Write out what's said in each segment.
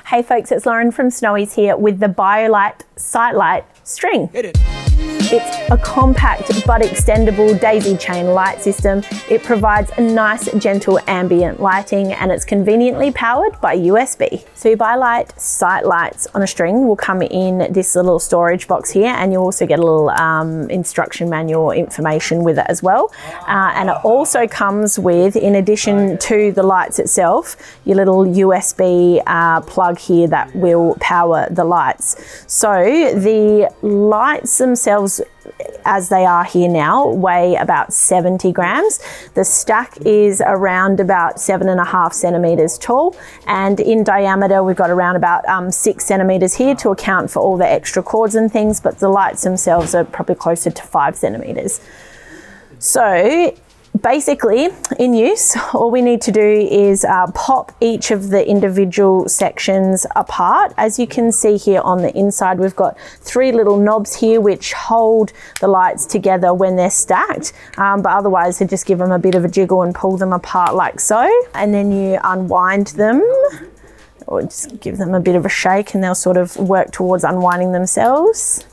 Hey folks, it's Lauren from Snowy's here with the BioLite SiteLight String. It's a compact but extendable daisy chain light system. It provides a nice, gentle ambient lighting and it's conveniently powered by USB. So your BioLite SiteLights on a string will come in this little storage box here, and you also get a little instruction manual information with it as well. And it also comes with, in addition to the lights itself, your little USB plug here that will power the lights. So the lights themselves, as they are here now, weigh about 70 grams. The stack is around about 7.5 centimeters tall, and in diameter we've got around about 6 centimeters here to account for all the extra cords and things, but the lights themselves are probably closer to 5 centimeters. So basically, in use, all we need to do is pop each of the individual sections apart. As you can see here on the inside, we've got 3 little knobs here which hold the lights together when they're stacked, but otherwise they just give them a bit of a jiggle and pull them apart like so. And then you unwind them, or just give them a bit of a shake and they'll sort of work towards unwinding themselves.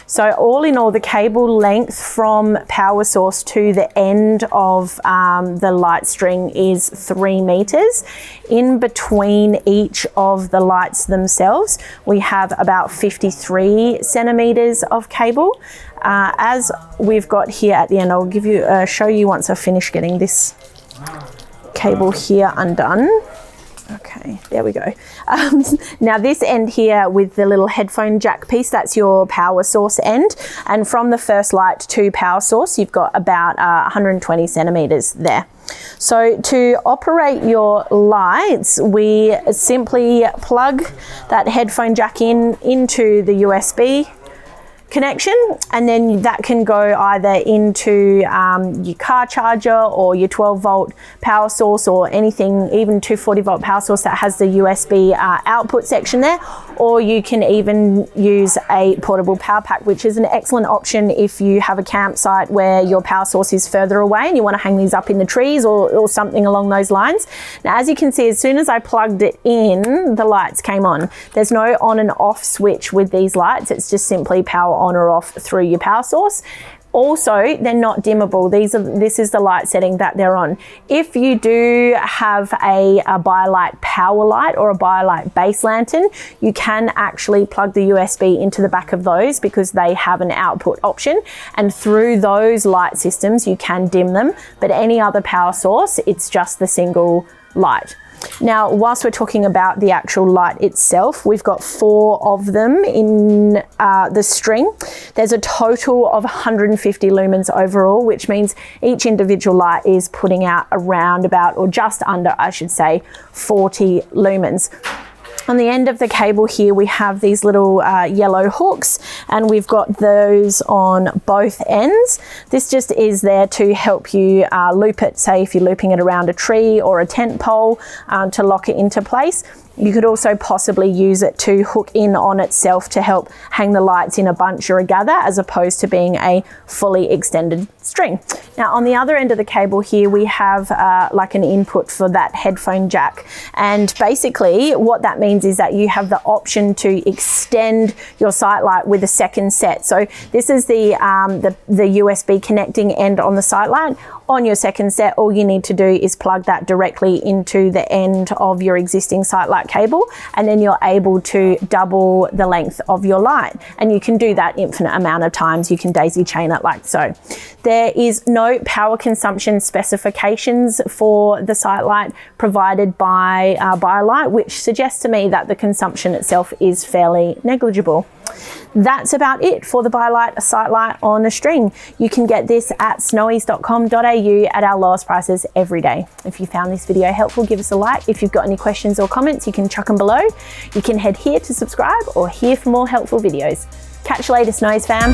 So all in all, the cable length from power source to the end of the light string is 3 meters. In between each of the lights themselves, we have about 53 centimeters of cable. As we've got here at the end, I'll give you show you once I finish getting this cable here undone. Okay, there we go. Now this end here with the little headphone jack piece, that's your power source end. And from the first light to power source, you've got about 120 centimeters there. So to operate your lights, we simply plug that headphone jack into the USB connection, and then that can go either into your car charger or your 12-volt power source, or anything, even 240-volt power source that has the USB output section there, or you can even use a portable power pack, which is an excellent option if you have a campsite where your power source is further away and you want to hang these up in the trees or something along those lines. Now, as you can see, as soon as I plugged it in, the lights came on. There's no on and off switch with these lights. It's just simply power on or off through your power source. Also, they're not dimmable. This is the light setting that they're on. If you do have a BioLite power light or a BioLite base lantern, you can actually plug the USB into the back of those because they have an output option, and through those light systems you can dim them. But any other power source, it's just the single light. Now, whilst we're talking about the actual light itself, we've got 4 of them in the string. There's a total of 150 lumens overall, which means each individual light is putting out around about, or just under, I should say, 40 lumens. On the end of the cable here, we have these little yellow hooks, and we've got those on both ends. This just is there to help you loop it, say if you're looping it around a tree or a tent pole, to lock it into place. You could also possibly use it to hook in on itself to help hang the lights in a bunch or a gather, as opposed to being a fully extended string. Now on the other end of the cable here, we have like an input for that headphone jack. And basically what that means is that you have the option to extend your SiteLight with a second set. So this is the USB connecting end on the SiteLight. On your second set, all you need to do is plug that directly into the end of your existing SiteLight cable, and then you're able to double the length of your light. And you can do that infinite amount of times. You can daisy chain it like so. There is no power consumption specifications for the SiteLight provided by BioLite, which suggests to me that the consumption itself is fairly negligible. That's about it for the BioLite SiteLight on a string. You can get this at snowys.com.au at our lowest prices every day. If you found this video helpful, give us a like. If you've got any questions or comments, you can chuck them below. You can head here to subscribe or here for more helpful videos. Catch you later, Snows fam.